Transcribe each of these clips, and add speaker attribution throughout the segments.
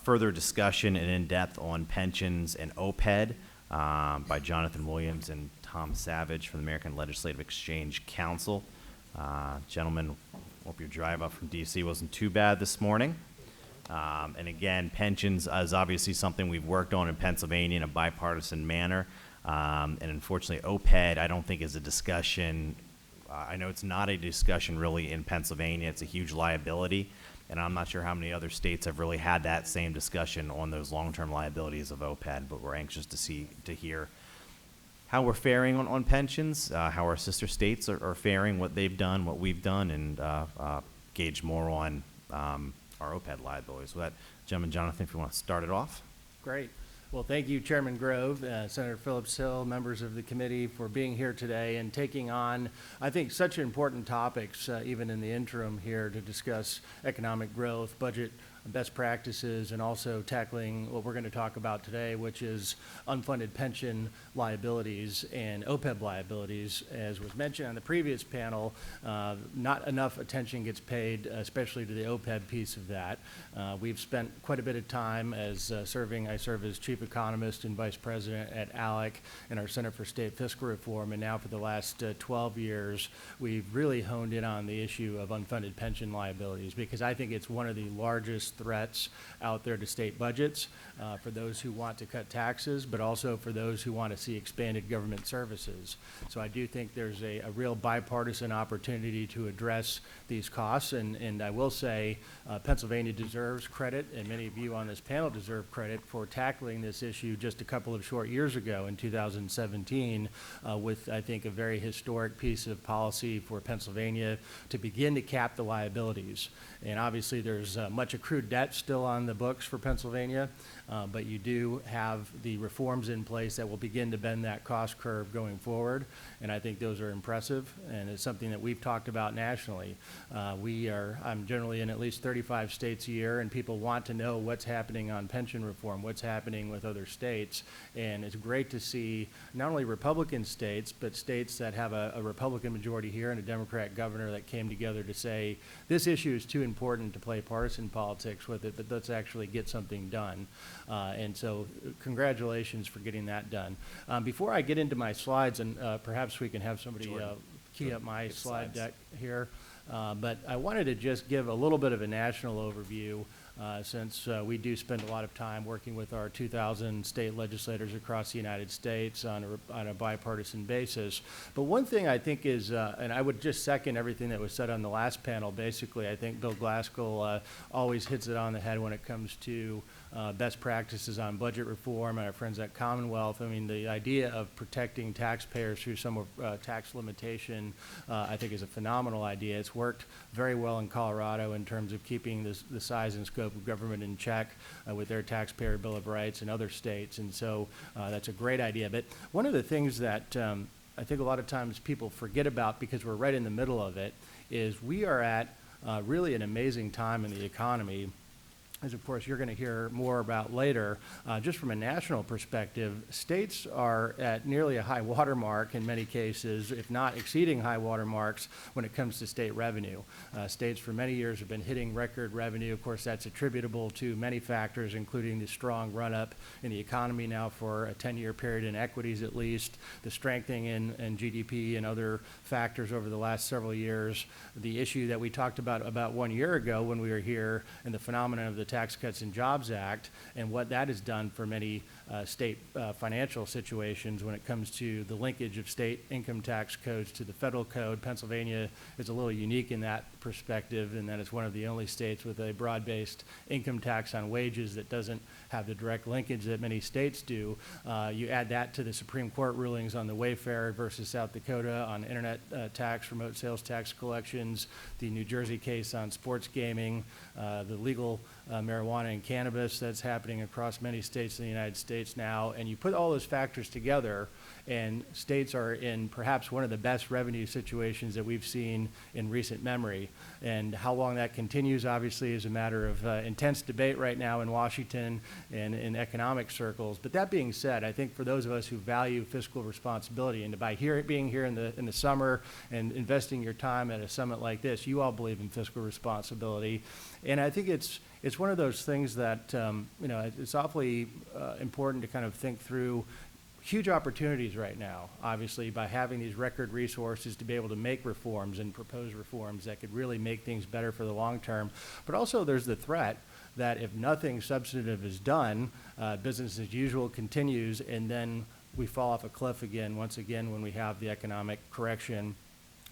Speaker 1: further discussion and in-depth on pensions and OPED by Jonathan Williams and Tom Savage from the American Legislative Exchange Council. Gentlemen, hope your drive up from D.C. wasn't too bad this morning. And again, pensions is obviously something we've worked on in Pennsylvania in a bipartisan manner. And unfortunately, OPED, I don't think is a discussion. I know it's not a discussion really in Pennsylvania. It's a huge liability. And I'm not sure how many other states have really had that same discussion on those long-term liabilities of OPED, but we're anxious to hear how we're faring on pensions, how our sister states are faring, what they've done, what we've done, and gauge more on our OPED liabilities. With that, gentlemen, Jonathan, if you want to start it off.
Speaker 2: Great. Well, thank you, Chairman Grove, Senator Phillips-Hill, members of the committee for being here today and taking on, I think, such important topics, even in the interim here, to discuss economic growth, budget best practices, and also tackling what we're going to talk about today, which is unfunded pension liabilities and OPEB liabilities. As was mentioned on the previous panel, not enough attention gets paid, especially to the OPEB piece of that. We've spent quite a bit of time I serve as chief economist and vice president at ALEC in our Center for State Fiscal Reform, and now for the last 12 years, we've really honed in on the issue of unfunded pension liabilities, because I think it's one of the largest threats out there to state budgets for those who want to cut taxes, but also for those who want to see expanded government services. So I do think there's a real bipartisan opportunity to address these costs, and I will say Pennsylvania deserves credit, and many of you on this panel deserve credit for tackling this issue just a couple of short years ago in 2017 with, I think, a very historic piece of policy for Pennsylvania to begin to cap the liabilities. And obviously there's much accrued debt still on the books for Pennsylvania, but you do have the reforms in place that will begin to bend that cost curve going forward, and I think those are impressive, and it's something that we've talked about nationally. I'm generally in at least 35 states a year, and people want to know what's happening on pension reform, what's happening with other states, and it's great to see not only Republican states, but states that have a Republican majority here and a Democrat governor that came together to say, this issue is too important to play partisan politics with it, but let's actually get something done. And so congratulations for getting that done. Before I get into my slides, and perhaps we can have somebody key up my slide deck here, but I wanted to just give a little bit of a national overview since we do spend a lot of time working with our 2,000 state legislators across the United States on a bipartisan basis. But one thing I think is, and I would just second everything that was said on the last panel, basically, I think Bill Glaskell always hits it on the head when it comes to best practices on budget reform and our friends at Commonwealth. I mean, the idea of protecting taxpayers through some tax limitation, I think, is a phenomenal idea. It's worked very well in Colorado in terms of keeping the size and scope of government in check with their taxpayer Bill of Rights in other states, and so that's a great idea. But one of the things that I think a lot of times people forget about, because we're right in the middle of it, is we are at really an amazing time in the economy, as of course you're going to hear more about later. Just from a national perspective, states are at nearly a high water mark in many cases, if not exceeding high water marks when it comes to state revenue. States for many years have been hitting record revenue. Of course, that's attributable to many factors, including the strong run-up in the economy now for a 10-year period in equities at least, the strengthening in GDP and other factors over the last several years, the issue that we talked about 1 year ago when we were here, and the phenomenon of the Tax Cuts and Jobs Act, and what that has done for many state financial situations when it comes to the linkage of state income tax codes to the federal code. Pennsylvania is a little unique in that perspective, in that it's one of the only states with a broad-based income tax on wages that doesn't have the direct linkage that many states do. You add that to the Supreme Court rulings on the Wayfair versus South Dakota on internet tax, remote sales tax collections, the New Jersey case on sports gaming, the legal marijuana and cannabis that's happening across many states in the United States now, and you put all those factors together, and states are in perhaps one of the best revenue situations that we've seen in recent memory. And how long that continues, obviously, is a matter of intense debate right now in Washington and in economic circles. But that being said, I think for those of us who value fiscal responsibility, and by being here in the summer and investing your time at a summit like this, you all believe in fiscal responsibility. And I think it's it's one of those things that, it's awfully important to kind of think through huge opportunities right now, obviously, by having these record resources to be able to make reforms and propose reforms that could really make things better for the long term. But also there's the threat that if nothing substantive is done, business as usual continues, and then we fall off a cliff again, once again, when we have the economic correction,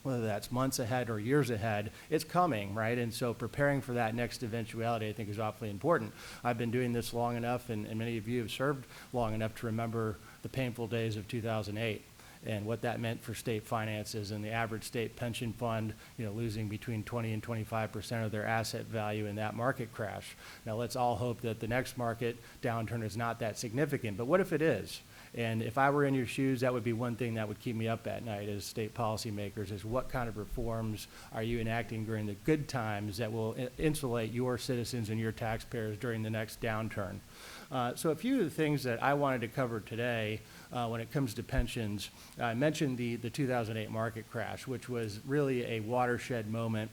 Speaker 2: whether that's months ahead or years ahead, it's coming, right? And so preparing for that next eventuality, I think, is awfully important. I've been doing this long enough, and many of you have served long enough to remember the painful days of 2008 and what that meant for state finances and the average state pension fund, losing between 20 and 25% of their asset value in that market crash. Now, let's all hope that the next market downturn is not that significant, but what if it is? And if I were in your shoes, that would be one thing that would keep me up at night as state policymakers, is what kind of reforms are you enacting during the good times that will insulate your citizens and your taxpayers during the next downturn. So a few of the things that I wanted to cover today when it comes to pensions, I mentioned the 2008 market crash, which was really a watershed moment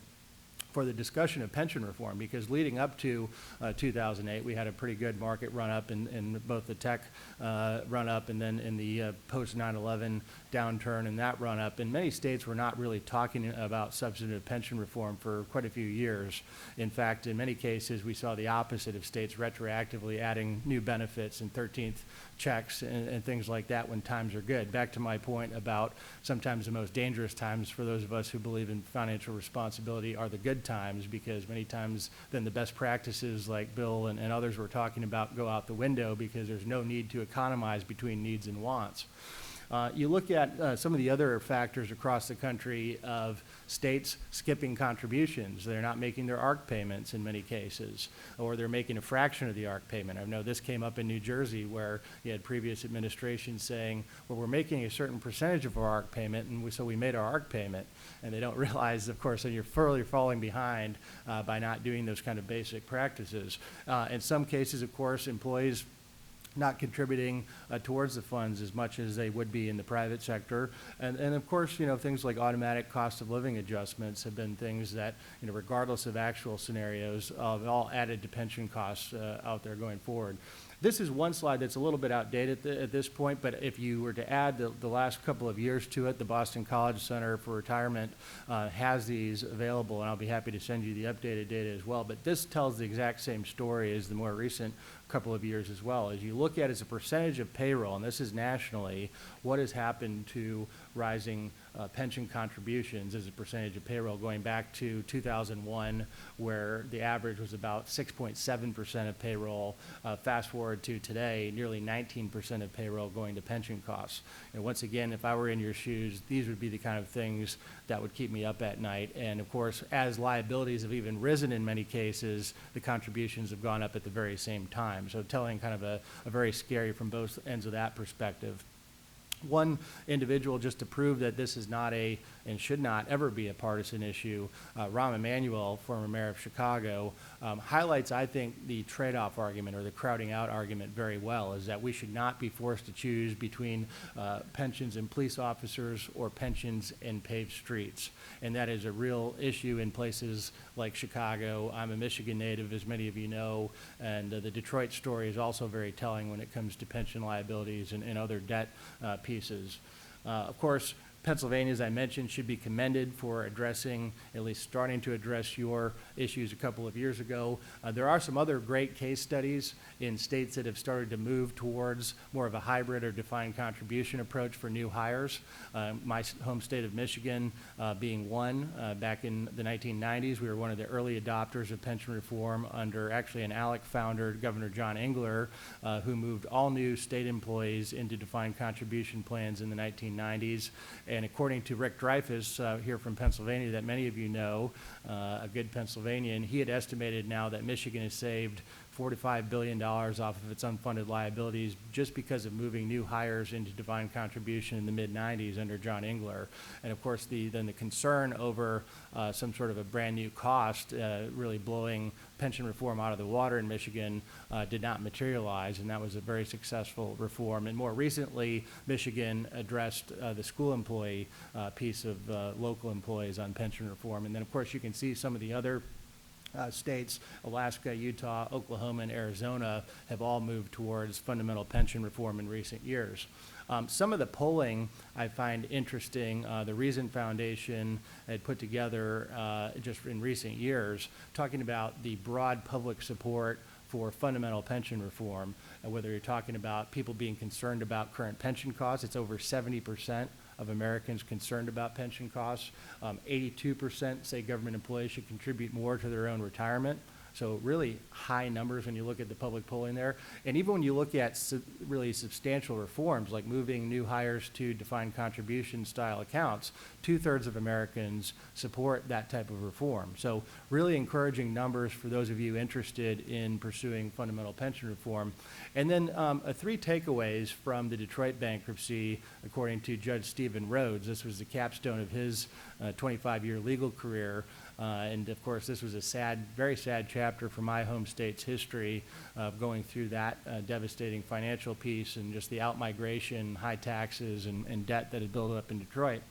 Speaker 2: for the discussion of pension reform, because leading up to 2008, we had a pretty good market run-up in both the tech run-up and then in the post 9/11 downturn and that run-up. And many states were not really talking about substantive pension reform for quite a few years. In fact, in many cases, we saw the opposite of states retroactively adding new benefits and 13th checks and things like that when times are good. Back to my point about sometimes the most dangerous times for those of us who believe in financial responsibility are the good times, because many times then the best practices like Bill and others were talking about go out the window because there's no need to economize between needs and wants. You look at some of the other factors across the country of states skipping contributions. They're not making their ARC payments in many cases, or they're making a fraction of the ARC payment. I know this came up in New Jersey, where you had previous administrations saying, well, we're making a certain percentage of our ARC payment, and so we made our ARC payment. And they don't realize, of course, that you're further falling behind by not doing those kind of basic practices. In some cases, of course, employees not contributing towards the funds as much as they would be in the private sector. And of course, things like automatic cost of living adjustments have been things that, regardless of actual scenarios, have all added to pension costs out there going forward. This is one slide that's a little bit outdated at this point, but if you were to add the last couple of years to it, the Boston College Center for Retirement has these available, and I'll be happy to send you the updated data as well. But this tells the exact same story as the more recent couple of years as well. As you look at as a percentage of payroll, and this is nationally, what has happened to rising pension contributions as a percentage of payroll going back to 2001, where the average was about 6.7% of payroll. Fast forward to today, nearly 19% of payroll going to pension costs. And once again, if I were in your shoes, these would be the kind of things that would keep me up at night. And of course, as liabilities have even risen in many cases, the contributions have gone up at the very same time. So telling kind of a very scary from both ends of that perspective. One individual, just to prove that this is not and should not ever be a partisan issue, Rahm Emanuel, former mayor of Chicago, highlights, I think, the trade-off argument or the crowding out argument very well, is that we should not be forced to choose between pensions and police officers or pensions and paved streets. And that is a real issue in places like Chicago. I'm a Michigan native, as many of you know, and the Detroit story is also very telling when it comes to pension liabilities and other debt pieces. Of course, Pennsylvania, as I mentioned, should be commended for addressing, at least starting to address your issues a couple of years ago. There are some other great case studies in states that have started to move towards more of a hybrid or defined contribution approach for new hires. My home state of Michigan being one. Back in the 1990s, we were one of the early adopters of pension reform under actually an ALEC founder, Governor John Engler, who moved all new state employees into defined contribution plans in the 1990s. And according to Rick Dreyfuss here from Pennsylvania, that many of you know, a good Pennsylvanian, he had estimated now that Michigan has saved $45 billion off of its unfunded liabilities just because of moving new hires into defined contribution in the mid-90s under John Engler. And of course, then the concern over some sort of a brand new cost really blowing pension reform out of the water in Michigan did not materialize, and that was a very successful reform. And more recently, Michigan addressed the school employee piece of local employees on pension reform. And then, of course, you can see some of the other states, Alaska, Utah, Oklahoma, and Arizona, have all moved towards fundamental pension reform in recent years. Some of the polling I find interesting. The Reason Foundation had put together just in recent years, talking about the broad public support for fundamental pension reform, whether you're talking about people being concerned about current pension costs. It's over 70% of Americans concerned about pension costs. 82% say government employees should contribute more to their own retirement. So really high numbers when you look at the public polling there. And even when you look at really substantial reforms, like moving new hires to defined contribution style accounts, 2/3 of Americans support that type of reform. So really encouraging numbers for those of you interested in pursuing fundamental pension reform. And then 3 takeaways from the Detroit bankruptcy, according to Judge Stephen Rhodes. This was the capstone of his 25-year legal career. And of course, this was a sad, very sad chapter for my home state's history of going through that devastating financial piece and just the out-migration, high taxes, and debt that had built up in Detroit.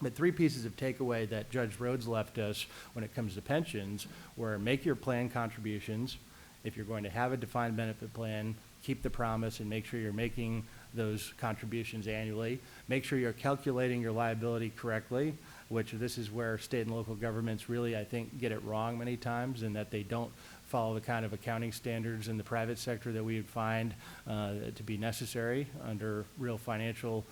Speaker 2: But 3 pieces of takeaway that Judge Rhodes left us when it comes to pensions were: make your plan contributions. If you're going to have a defined benefit plan, keep the promise and make sure you're making those contributions annually. Make sure you're calculating your liability correctly, which this is where state and local governments really, I think, get it wrong many times, in that they don't follow the kind of accounting standards in the private sector that we would find to be necessary under real financial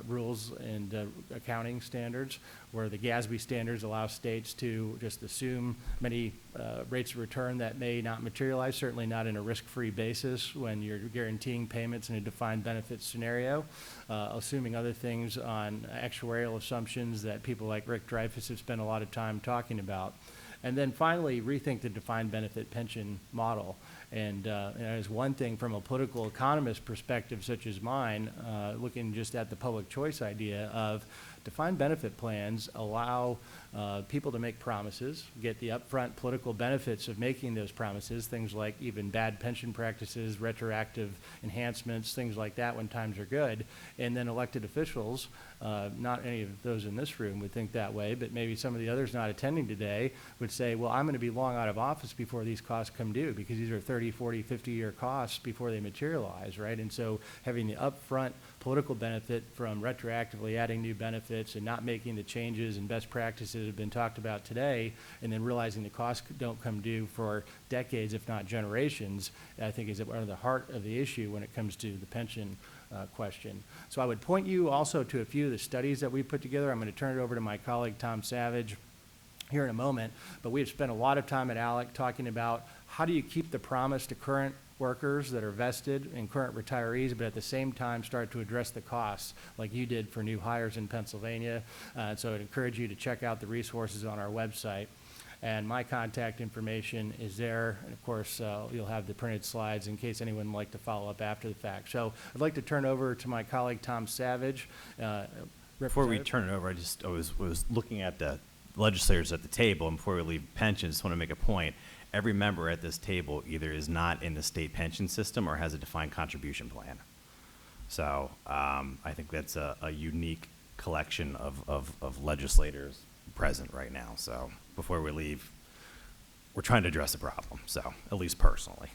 Speaker 2: rules and accounting standards, where the GASB standards allow states to just assume many rates of return that may not materialize, certainly not in a risk-free basis when you're guaranteeing payments in a defined benefit scenario, assuming other things on actuarial assumptions that people like Rick Dreyfuss have spent a lot of time talking about. And then finally, rethink the defined benefit pension model. And as one thing from a political economist perspective such as mine, looking just at the public choice idea of defined benefit plans allow people to make promises, get the upfront political benefits of making those promises, things like even bad pension practices, retroactive enhancements, things like that when times are good. And then elected officials, not any of those in this room would think that way, but maybe some of the others not attending today would say, well, I'm going to be long out of office before these costs come due, because these are 30, 40, 50-year costs before they materialize, right? And so having the upfront political benefit from retroactively adding new benefits and not making the changes and best practices that have been talked about today, and then realizing the costs don't come due for decades, if not generations, I think is at the heart of the issue when it comes to the pension question. So I would point you also to a few of the studies that we put together. I'm going to turn it over to my colleague Tom Savage here in a moment, but we have spent a lot of time at ALEC talking about how do you keep the promise to current workers that are vested and current retirees, but at the same time start to address the costs like you did for new hires in Pennsylvania. So I'd encourage you to check out the resources on our website. And my contact information is there. And of course, you'll have the printed slides in case anyone would like to follow up after the fact. So I'd like to turn over to my colleague, Tom Savage.
Speaker 1: Before we turn it over, I was looking at the legislators at the table, and before we leave pensions, just want to make a point. Every member at this table either is not in the state pension system or has a defined contribution plan. So I think that's a unique collection of legislators present right now. So before we leave, we're trying to address the problem, so at least personally.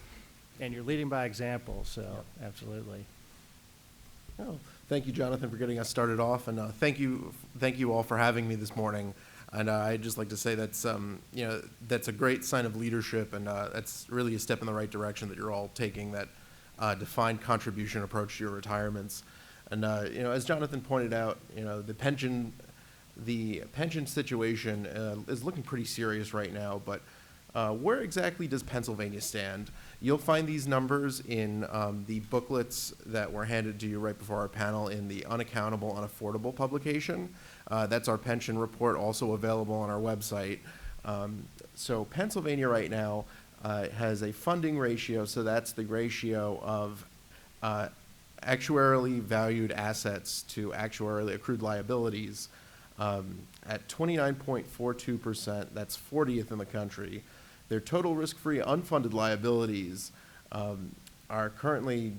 Speaker 2: And you're leading by example, so absolutely.
Speaker 3: Oh, thank you, Jonathan, for getting us started off, and thank you all for having me this morning. And I'd just like to say that's that's a great sign of leadership, and that's really a step in the right direction that you're all taking, that defined contribution approach to your retirements. And as Jonathan pointed out, the pension situation is looking pretty serious right now. But where exactly does Pennsylvania stand? You'll find these numbers in the booklets that were handed to you right before our panel in the Unaccountable, Unaffordable publication. That's our pension report, also available on our website. So Pennsylvania right now has a funding ratio, so that's the ratio of actuarially valued assets to actuarially accrued liabilities, at 29.42%. That's 40th in the country. Their total risk-free unfunded liabilities are currently,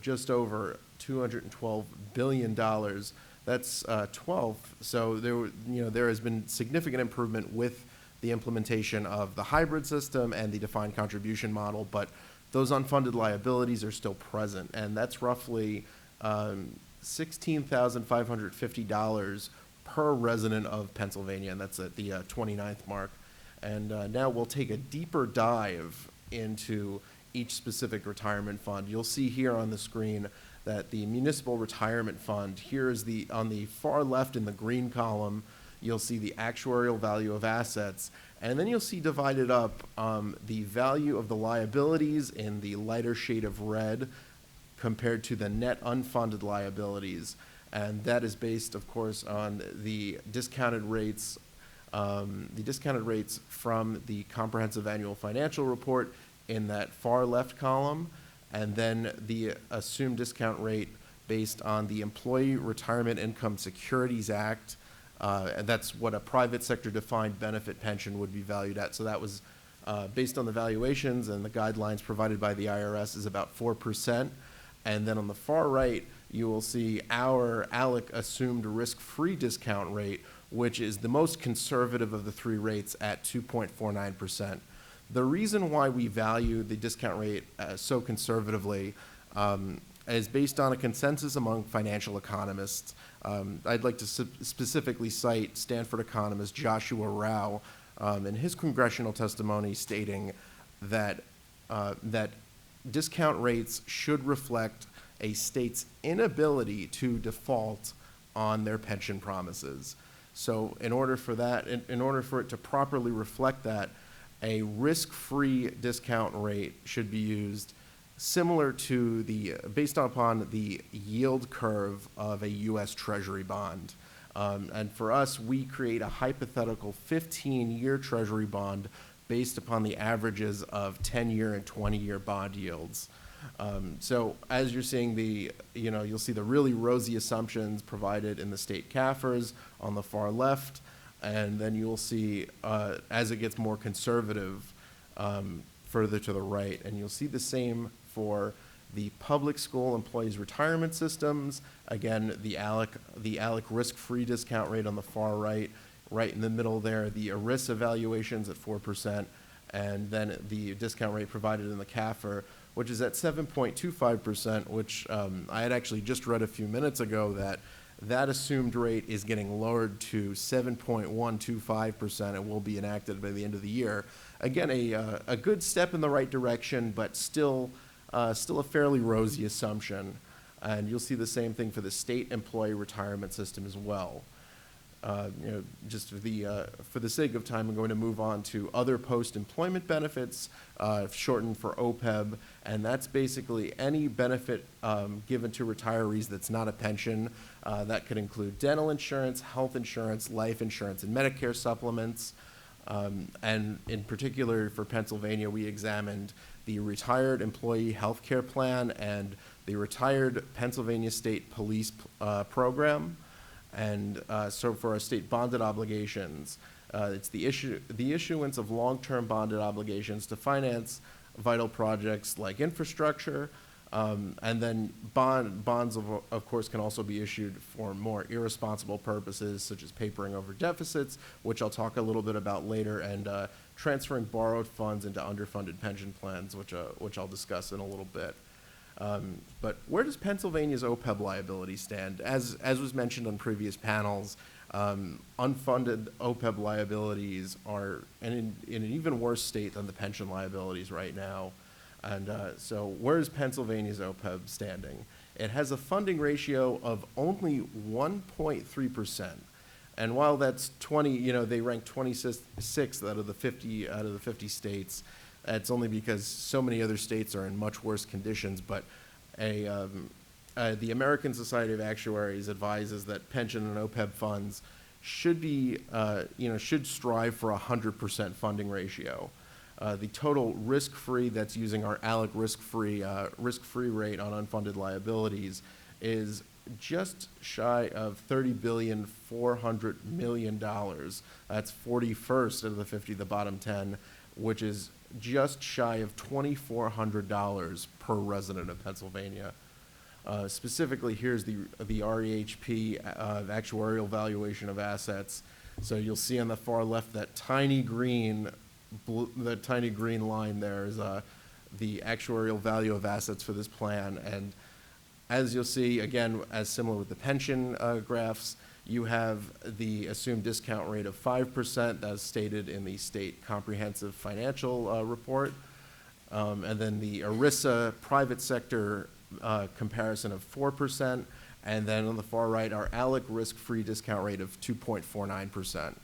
Speaker 3: just over $212 billion. That's 12th. So there has been significant improvement with the implementation of the hybrid system and the defined contribution model, but those unfunded liabilities are still present, and that's roughly $16,550 per resident of Pennsylvania, and that's at the 29th mark. And now we'll take a deeper dive into each specific retirement fund. You'll see here on the screen that the municipal retirement fund, here is on the far left in the green column, you'll see the actuarial value of assets, and then you'll see divided up the value of the liabilities in the lighter shade of red compared to the net unfunded liabilities. And that is based, of course, on the discounted rates from the comprehensive annual financial report in that far left column, and then the assumed discount rate based on the Employee Retirement Income Securities Act, and that's what a private sector defined benefit pension would be valued at. So that was based on the valuations and the guidelines provided by the IRS is about 4%. And then on the far right, you will see our ALEC assumed risk-free discount rate, which is the most conservative of the three rates at 2.49%. The reason why we value the discount rate so conservatively is based on a consensus among financial economists. I'd like to specifically cite Stanford economist Joshua Rao in his congressional testimony stating that discount rates should reflect a state's inability to default on their pension promises. So in order for it to properly reflect that, a risk-free discount rate should be used similar to based upon the yield curve of a U.S. Treasury bond. And for us, we create a hypothetical 15-year Treasury bond based upon the averages of 10-year and 20-year bond yields. So as you're seeing you'll see the really rosy assumptions provided in the state CAFRs on the far left, and then you'll see as it gets more conservative further to the right, and you'll see the same for the public school employees retirement systems. Again, the ALEC risk-free discount rate on the far right. Right in the middle there, the ERISA valuations at 4%, and then the discount rate provided in the CAFR, which is at 7.25%, which I had actually just read a few minutes ago that assumed rate is getting lowered to 7.125% and will be enacted by the end of the year. Again, a good step in the right direction, but still a fairly rosy assumption. And you'll see the same thing for the state employee retirement system as well. Just for the sake of time, I'm going to move on to other post-employment benefits, shortened for OPEB, and that's basically any benefit given to retirees that's not a pension. That could include dental insurance, health insurance, life insurance, and Medicare supplements. And in particular for Pennsylvania, we examined the Retired Employee Health Care Plan and the Retired Pennsylvania State Police Program. And so for our state bonded obligations, it's the issuance of long-term bonded obligations to finance vital projects like infrastructure, and then bonds, of course, can also be issued for more irresponsible purposes, such as papering over deficits, which I'll talk a little bit about later, and transferring borrowed funds into underfunded pension plans, which I'll discuss in a little bit. But where does Pennsylvania's OPEB liability stand? As was mentioned on previous panels, unfunded OPEB liabilities are in an even worse state than the pension liabilities right now. And so where is Pennsylvania's OPEB standing? It has a funding ratio of only 1.3%. And while that's 20, they rank 26th out of the 50 states. It's only because so many other states are in much worse conditions, but the American Society of Actuaries advises that pension and OPEB funds should strive for 100% funding ratio. The total risk-free that's using our ALEC risk-free rate on unfunded liabilities is just shy of $30.4 billion. That's 41st of the 50, the bottom 10, which is just shy of $2,400 per resident of Pennsylvania. Specifically, here's the REHP actuarial valuation of assets. So you'll see on the far left that tiny green line there is the actuarial value of assets for this plan. And as you'll see, again, as similar with the pension graphs, you have the assumed discount rate of 5% as stated in the state comprehensive financial report. And then the ERISA private sector comparison of 4%. And then on the far right, our ALEC risk-free discount rate of 2.49%.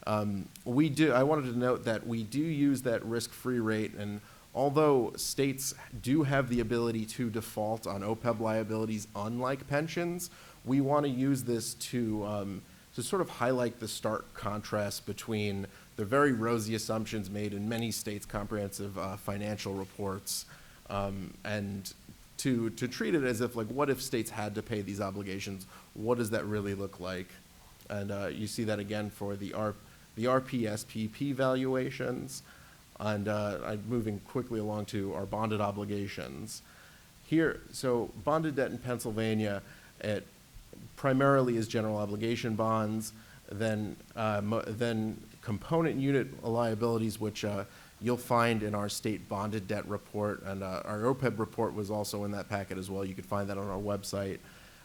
Speaker 3: I wanted to note that we do use that risk-free rate, and although states do have the ability to default on OPEB liabilities, unlike pensions, we want to use this to sort of highlight the stark contrast between the very rosy assumptions made in many states' comprehensive financial reports, and to treat it as if, like, what if states had to pay these obligations? What does that really look like? And you see that again for the RPSPP valuations. And I'm moving quickly along to our bonded obligations. Here, so bonded debt in Pennsylvania, it primarily is general obligation bonds, then component unit liabilities, which you'll find in our state bonded debt report, and our OPED report was also in that packet as well. You could find that on our website.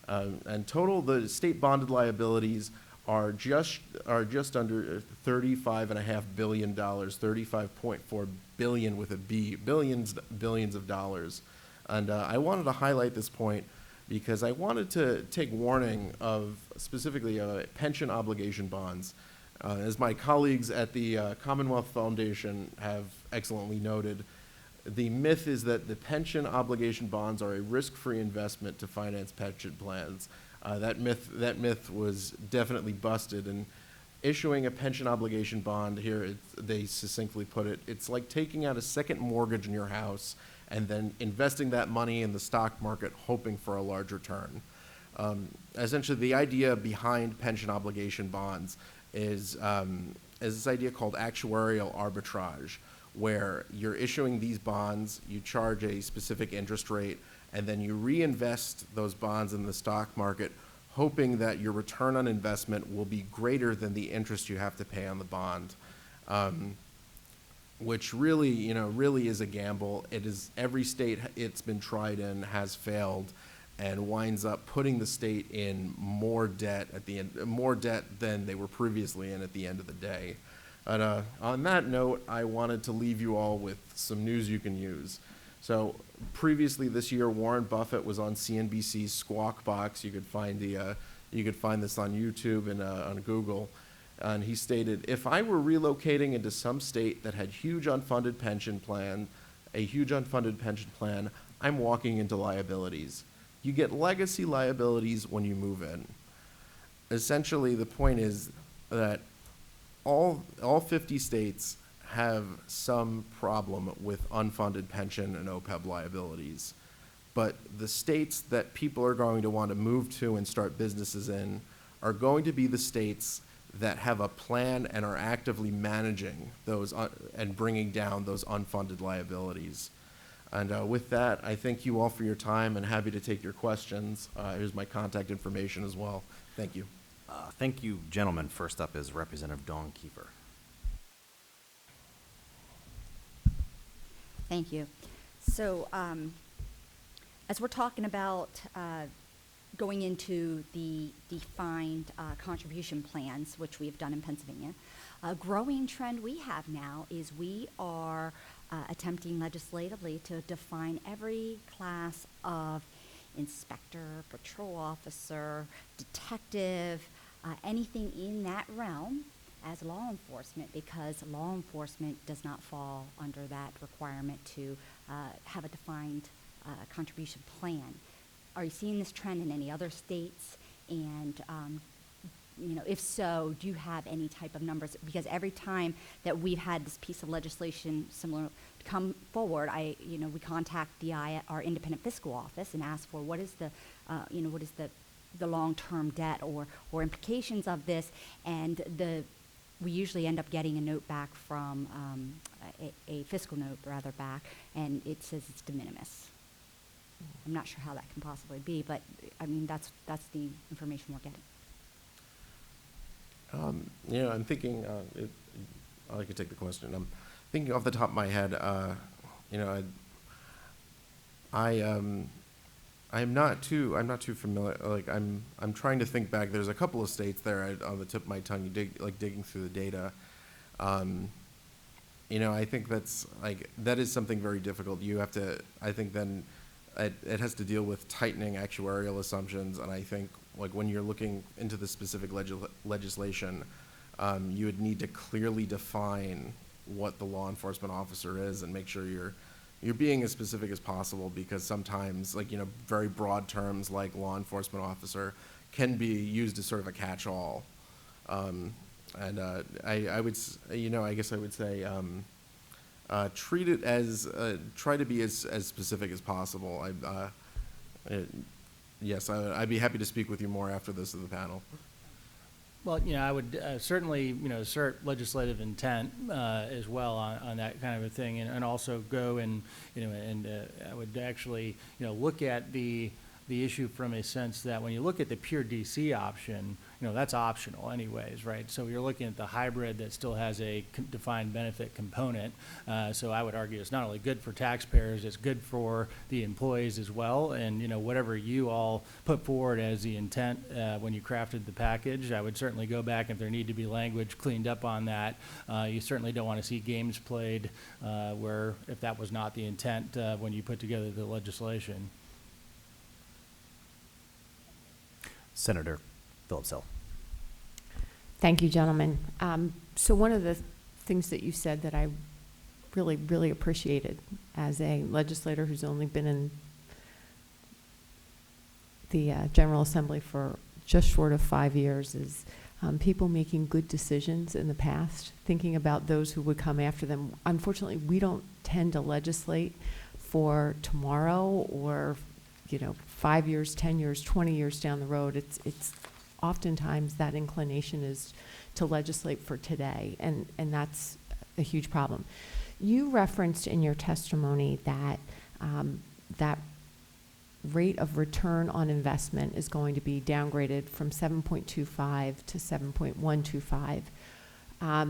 Speaker 3: And total, the state bonded liabilities are just under $35.5 billion, $35.4 billion with a B, billions of dollars. And I wanted to highlight this point because I wanted to take warning of specifically pension obligation bonds. As my colleagues at the Commonwealth Foundation have excellently noted, the myth is that the pension obligation bonds are a risk-free investment to finance pension plans. That myth was definitely busted, and issuing a pension obligation bond here, they succinctly put it, it's like taking out a second mortgage in your house and then investing that money in the stock market hoping for a large return. Essentially, the idea behind pension obligation bonds is this idea called actuarial arbitrage, where you're issuing these bonds, you charge a specific interest rate, and then you reinvest those bonds in the stock market, hoping that your return on investment will be greater than the interest you have to pay on the bond, which really is a gamble. It is every state it's been tried in has failed, and winds up putting the state in more debt at the end, more debt than they were previously in at the end of the day. And on that note, I wanted to leave you all with some news you can use. So previously this year, Warren Buffett was on CNBC's Squawk Box. You could find this on YouTube and on Google. And he stated, "If I were relocating into some state that had a huge unfunded pension plan, I'm walking into liabilities. You get legacy liabilities when you move in." Essentially, the point is that all 50 states have some problem with unfunded pension and OPEB liabilities. But the states that people are going to want to move to and start businesses in are going to be the states that have a plan and are actively managing those and bringing down those unfunded liabilities. And with that, I thank you all for your time and happy to take your questions. Here's my contact information as well. Thank you.
Speaker 1: Thank you, gentlemen. First up is Representative Dawn Kiefer.
Speaker 4: Thank you. So as we're talking about going into the defined contribution plans, which we have done in Pennsylvania, a growing trend we have now is we are attempting legislatively to define every class of inspector, patrol officer, detective, anything in that realm as law enforcement, because law enforcement does not fall under that requirement to have a defined contribution plan. Are you seeing this trend in any other states? And if so, do you have any type of numbers? Because every time that we've had this piece of legislation similar come forward, we contact our independent fiscal office and ask for what is the long-term debt or implications of this, and we usually end up getting a note back from a fiscal note rather back, and it says it's de minimis. I'm not sure how that can possibly be, but I mean that's the information we're getting.
Speaker 3: I'm thinking, I could take the question. I'm thinking off the top of my head, I'm not too familiar. Like I'm trying to think back. There's a couple of states there on the tip of my tongue. Digging through the data. I think that is something very difficult. You have to. I think then it has to deal with tightening actuarial assumptions, and I think like when you're looking into the specific legislation, you would need to clearly define what the law enforcement officer is and make sure you're being as specific as possible, because sometimes very broad terms like law enforcement officer can be used as sort of a catch-all. I guess I would say treat it as try to be as specific as possible. Yes, I'd be happy to speak with you more after this in the panel.
Speaker 2: Well, I would certainly, assert legislative intent as well on that kind of a thing, and also go and, I would actually, look at the issue from a sense that when you look at the pure DC option, that's optional anyways, right? So you're looking at the hybrid that still has a defined benefit component. So I would argue it's not only good for taxpayers, it's good for the employees as well. And, whatever you all put forward as the intent when you crafted the package, I would certainly go back if there need to be language cleaned up on that. You certainly don't want to see games played where if that was not the intent when you put together the legislation.
Speaker 1: Senator Phillips-Hill.
Speaker 5: Thank you, gentlemen. So one of the things that you said that I really, really appreciated as a legislator who's only been in the General Assembly for just short of 5 years is people making good decisions in the past, thinking about those who would come after them. Unfortunately, we don't tend to legislate for tomorrow or 5 years, 10 years, 20 years down the road. It's oftentimes that inclination is to legislate for today, and that's a huge problem. You referenced in your testimony that that rate of return on investment is going to be downgraded from 7.25 to 7.125. A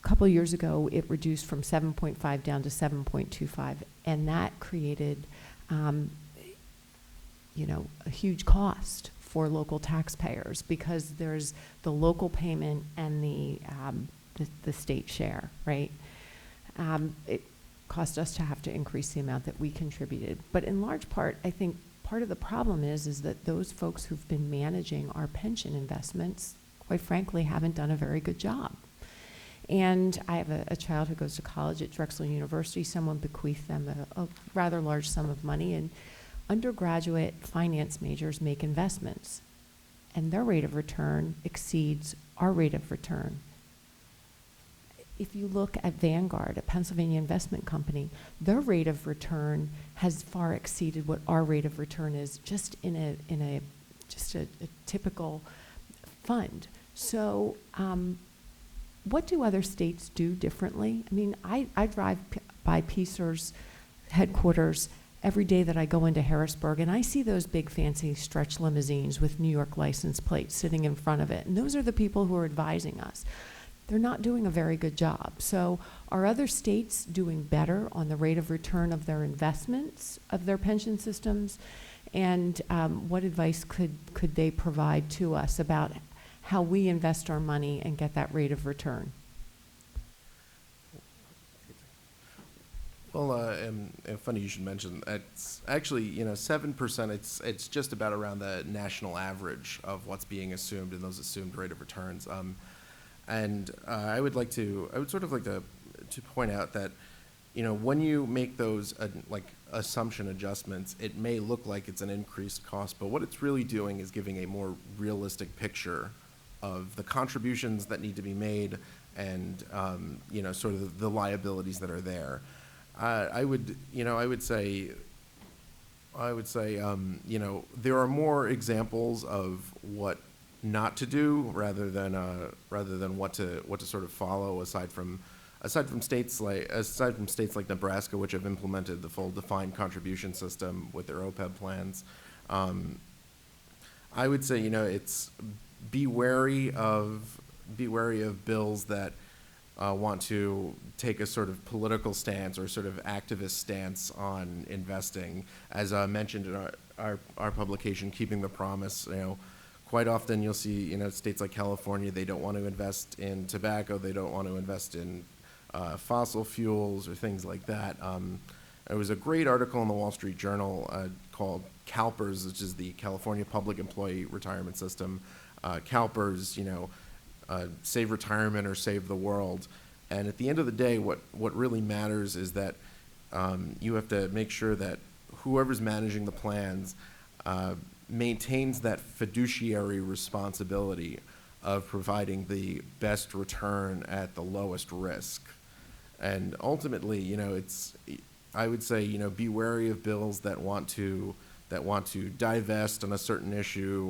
Speaker 5: couple years ago, it reduced from 7.5 down to 7.25, and that created a huge cost for local taxpayers because there's the local payment and the state share, right? It cost us to have to increase the amount that we contributed. But in large part, I think part of the problem is that those folks who've been managing our pension investments, quite frankly, haven't done a very good job. And I have a child who goes to college at Drexel University. Someone bequeathed them a rather large sum of money, and undergraduate finance majors make investments, and their rate of return exceeds our rate of return. If you look at Vanguard, a Pennsylvania investment company, their rate of return has far exceeded what our rate of return is just in a typical fund. So what do other states do differently? I mean, I drive by PSER's headquarters every day that I go into Harrisburg, and I see those big fancy stretch limousines with New York license plates sitting in front of it, and those are the people who are advising us. They're not doing a very good job. So are other states doing better on the rate of return of their investments, of their pension systems? And what advice could they provide to us about how we invest our money and get that rate of return?
Speaker 3: Well, and funny you should mention, it's actually, 7%, it's just about around the national average of what's being assumed in those assumed rate of returns. I would sort of like to point out that, when you make those assumption adjustments, it may look like it's an increased cost, but what it's really doing is giving a more realistic picture of the contributions that need to be made and, sort of the liabilities that are there. I would say, there are more examples of what not to do rather than what to sort of follow aside from states like Nebraska, which have implemented the full defined contribution system with their OPED plans. I would say, it's be wary of bills that want to take a sort of political stance or sort of activist stance on investing. As mentioned in our publication, Keeping the Promise, quite often you'll see, states like California, they don't want to invest in tobacco, they don't want to invest in fossil fuels or things like that. There was a great article in the Wall Street Journal called CalPERS, which is the California Public Employee Retirement System. CalPERS, save retirement or save the world. And at the end of the day, what really matters is that you have to make sure that whoever's managing the plans maintains that fiduciary responsibility of providing the best return at the lowest risk. And ultimately, I would say, be wary of bills that want to divest on a certain issue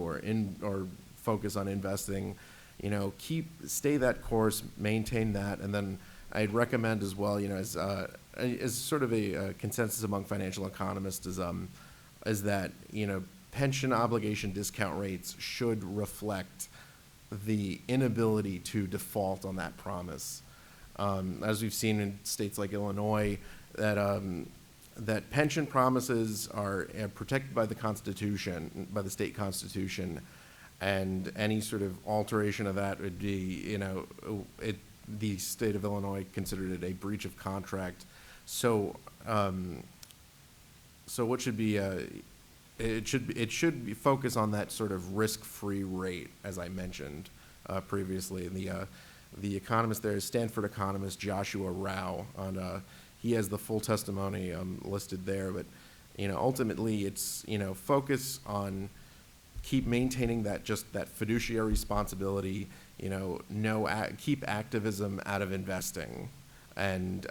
Speaker 3: or focus on investing. Stay that course, maintain that, and then I'd recommend as well, as sort of a consensus among financial economists is that, pension obligation discount rates should reflect the inability to default on that promise. As we've seen in states like Illinois, that pension promises are protected by the Constitution, by the state constitution, and any sort of alteration of that would be, the state of Illinois considered it a breach of contract. So what should be it should be focus on that sort of risk-free rate, as I mentioned previously. And the economist there is Stanford economist Joshua Rao. He has the full testimony listed there. But ultimately, it's focus on keep maintaining that fiduciary responsibility. Keep activism out of investing, and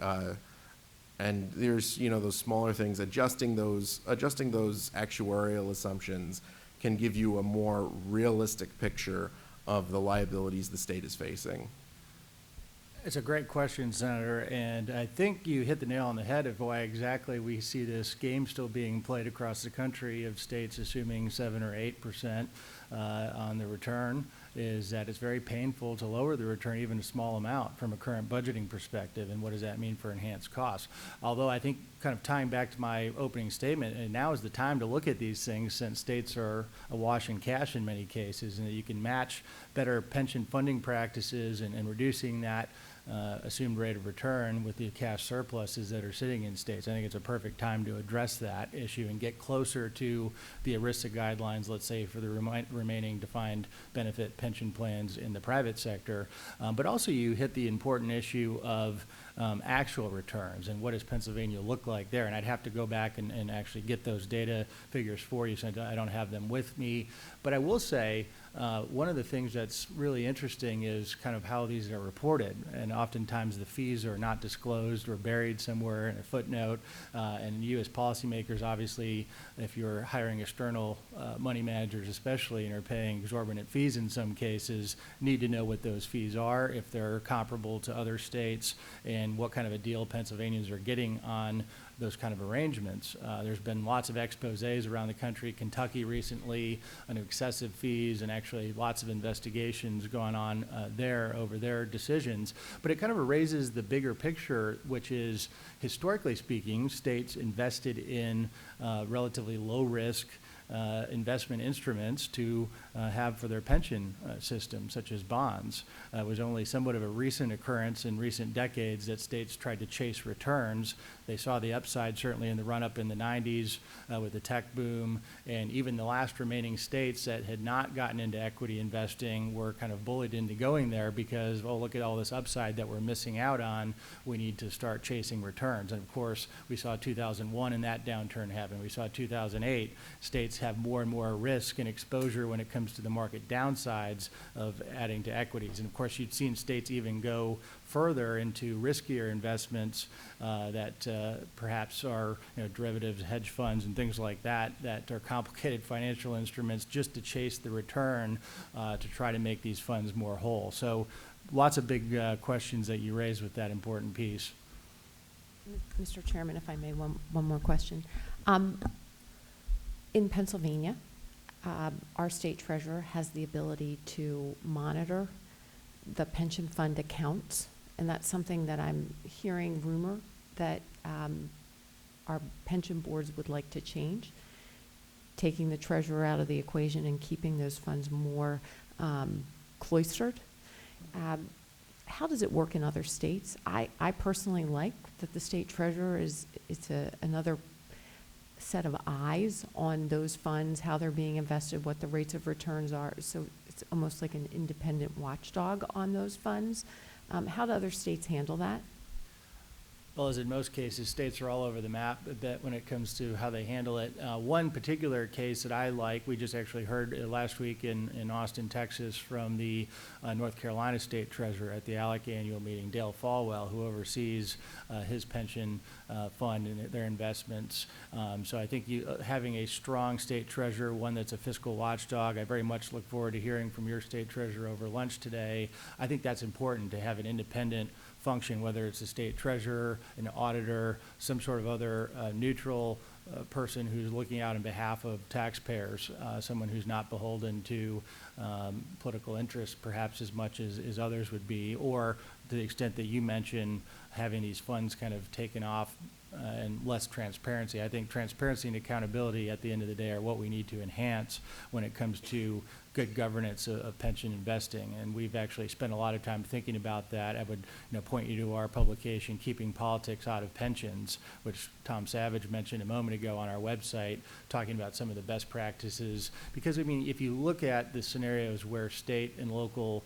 Speaker 3: there's those smaller things. Adjusting those actuarial assumptions can give you a more realistic picture of the liabilities the state is facing.
Speaker 2: It's a great question, Senator, and I think you hit the nail on the head of why exactly we see this game still being played across the country of states assuming 7 or 8% on the return, is that it's very painful to lower the return even a small amount from a current budgeting perspective. And what does that mean for enhanced costs? Although I think, kind of tying back to my opening statement, and now is the time to look at these things since states are awash in cash in many cases, and that you can match better pension funding practices and reducing that assumed rate of return with the cash surpluses that are sitting in states. I think it's a perfect time to address that issue and get closer to the ERISA guidelines, let's say, for the remaining defined benefit pension plans in the private sector. But also you hit the important issue of actual returns and what does Pennsylvania look like there. And I'd have to go back and actually get those data figures for you, so I don't have them with me. But I will say, one of the things that's really interesting is kind of how these are reported, and oftentimes the fees are not disclosed or buried somewhere in a footnote, and you as policymakers, obviously, if you're hiring external money managers especially and are paying exorbitant fees in some cases, need to know what those fees are, if they're comparable to other states, and what kind of a deal Pennsylvanians are getting on those kind of arrangements. There's been lots of exposés around the country, Kentucky recently, on excessive fees, and actually lots of investigations going on there over their decisions. But it kind of raises the bigger picture, which is, historically speaking, states invested in relatively low risk investment instruments to have for their pension system, such as bonds. It was only somewhat of a recent occurrence in recent decades that states tried to chase returns. They saw the upside certainly in the run-up in the 90s with the tech boom, and even the last remaining states that had not gotten into equity investing were kind of bullied into going there because, oh, look at all this upside that we're missing out on. We need to start chasing returns. And of course, we saw 2001 and that downturn happen. We saw 2008. States have more and more risk and exposure when it comes to the market downsides of adding to equities. And of course, you've seen states even go further into riskier investments that perhaps are derivatives, hedge funds, and things like that, that are complicated financial instruments just to chase the return to try to make these funds more whole. So lots of big questions that you raised with that important piece.
Speaker 5: Mr. Chairman, if I may, one more question. In Pennsylvania, our state treasurer has the ability to monitor the pension fund accounts, and that's something that I'm hearing rumor that our pension boards would like to change, taking the treasurer out of the equation and keeping those funds more cloistered. How does it work in other states? I personally like that the state treasurer is another set of eyes on those funds, how they're being invested, what the rates of returns are. So it's almost like an independent watchdog on those funds. How do other states handle that?
Speaker 2: Well, as in most cases, states are all over the map a bit when it comes to how they handle it. One particular case that I like, we just actually heard last week in Austin, Texas, from the North Carolina State Treasurer at the ALEC annual meeting, Dale Falwell, who oversees his pension fund and their investments. So I think having a strong state treasurer, one that's a fiscal watchdog, I very much look forward to hearing from your state treasurer over lunch today. I think that's important to have an independent function, whether it's a state treasurer, an auditor, some sort of other neutral person who's looking out on behalf of taxpayers, someone who's not beholden to political interests perhaps as much as others would be, or to the extent that you mentioned having these funds kind of taken off and less transparency. I think transparency and accountability at the end of the day are what we need to enhance when it comes to good governance of pension investing. And we've actually spent a lot of time thinking about that. I would point you to our publication, Keeping Politics Out of Pensions, which Tom Savage mentioned a moment ago on our website, talking about some of the best practices. Because, I mean, if you look at the scenarios where state and local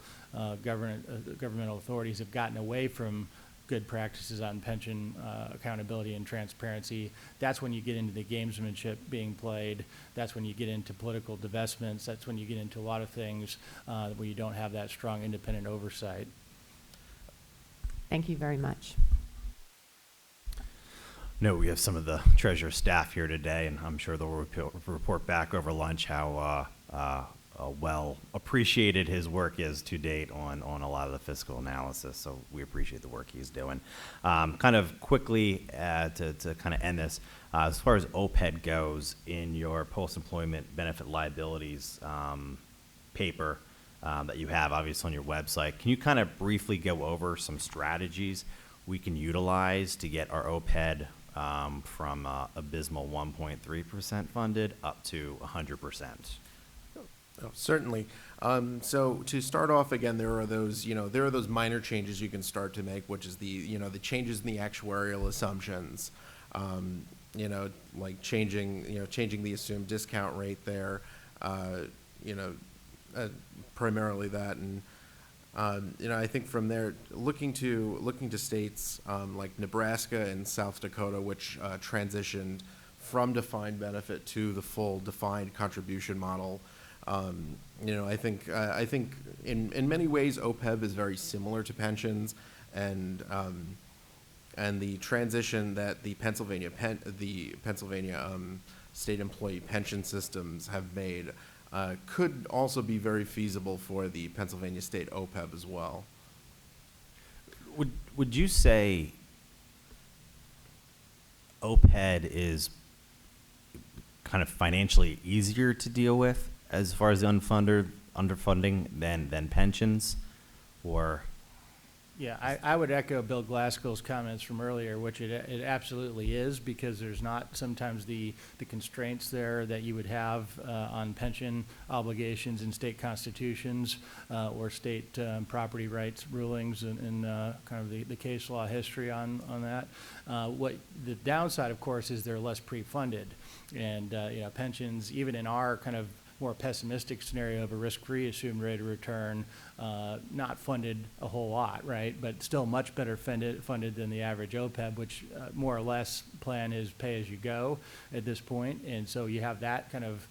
Speaker 2: governmental authorities have gotten away from good practices on pension accountability and transparency, that's when you get into the gamesmanship being played. That's when you get into political divestments. That's when you get into a lot of things where you don't have that strong independent oversight.
Speaker 5: Thank you very much.
Speaker 1: No, we have some of the treasurer staff here today, and I'm sure they'll report back over lunch how well appreciated his work is to date on a lot of the fiscal analysis. So we appreciate the work he's doing. Kind of quickly to kind of end this, as far as OPED goes, in your post-employment benefit liabilities paper that you have obviously on your website, can you kind of briefly go over some strategies we can utilize to get our OPED from abysmal 1.3% funded up to 100%?
Speaker 3: Oh, certainly. So to start off, again, there are those minor changes you can start to make, which is the changes in the actuarial assumptions, like changing the assumed discount rate there, primarily that, and I think from there, looking to states like Nebraska and South Dakota, which transitioned from defined benefit to the full defined contribution model. I think in many ways OPEB is very similar to pensions, and the transition that the Pennsylvania state employee pension systems have made could also be very feasible for the Pennsylvania state OPEB as well.
Speaker 1: Would you say OPED is kind of financially easier to deal with as far as the underfunding than pensions, or?
Speaker 2: Yeah, I would echo Bill Glasgow's comments from earlier, which it absolutely is, because there's not sometimes the constraints there that you would have on pension obligations in state constitutions or state property rights rulings and kind of the case law history on that. What the downside, of course, is they're less pre-funded, and pensions, even in our kind of more pessimistic scenario of a risk-free assumed rate of return, not funded a whole lot, right? But still much better funded than the average OPEB, which more or less plan is pay as you go at this point. And so you have that kind of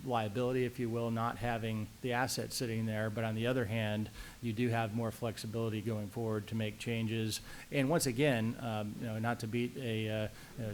Speaker 2: liability, if you will, not having the assets sitting there. But on the other hand, you do have more flexibility going forward to make changes. And once again, not to beat a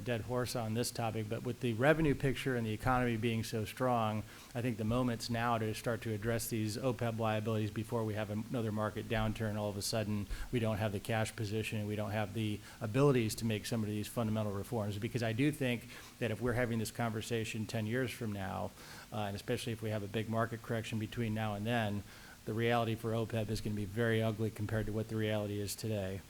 Speaker 2: dead horse on this topic, but with the revenue picture and the economy being so strong, I think the moment's now to start to address these OPEB liabilities before we have another market downturn. All of a sudden, we don't have the cash position and we don't have the abilities to make some of these fundamental reforms. Because I do think that if we're having this conversation 10 years from now, and especially if we have a big market correction between now and then, the reality for OPEB is going to be very ugly compared to what the reality is today.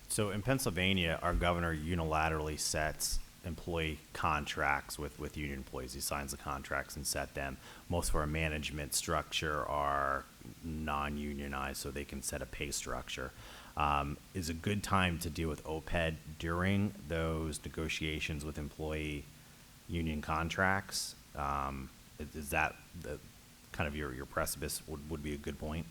Speaker 1: So in Pennsylvania, our governor unilaterally sets employee contracts with union employees. He signs the contracts and set them. Most of our management structure are non-unionized, so they can set a pay structure. Is a good time to deal with OPED during those negotiations with employee union contracts? Is that the kind of your precipice would be a good point?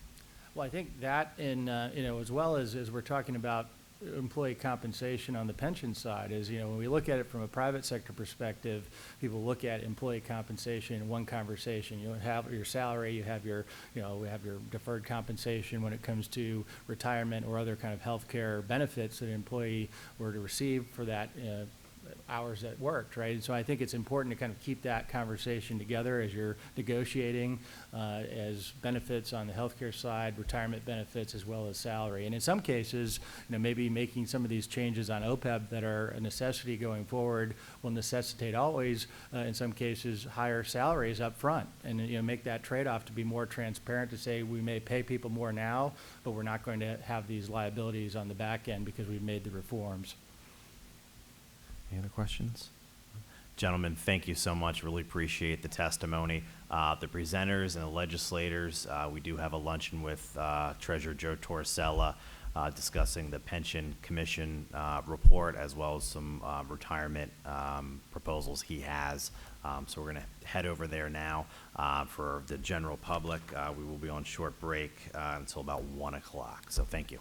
Speaker 2: Well, I think that as well as we're talking about employee compensation on the pension side is, when we look at it from a private sector perspective, people look at employee compensation in one conversation. You have your salary, you have your, we have your deferred compensation when it comes to retirement or other kind of healthcare benefits that an employee were to receive for that hours that worked, right? And so I think it's important to kind of keep that conversation together as you're negotiating as benefits on the healthcare side, retirement benefits, as well as salary. And in some cases, maybe making some of these changes on OPEB that are a necessity going forward will necessitate always, in some cases, higher salaries up front. And, make that trade-off to be more transparent, to say we may pay people more now, but we're not going to have these liabilities on the back end because we've made the reforms.
Speaker 1: Any other questions? Gentlemen, thank you so much. Really appreciate the testimony. The presenters and the legislators, we do have a luncheon with Treasurer Joe Torricella discussing the Pension Commission report, as well as some retirement proposals he has. So we're going to head over there now. For the general public, we will be on short break until about 1 o'clock. So thank you.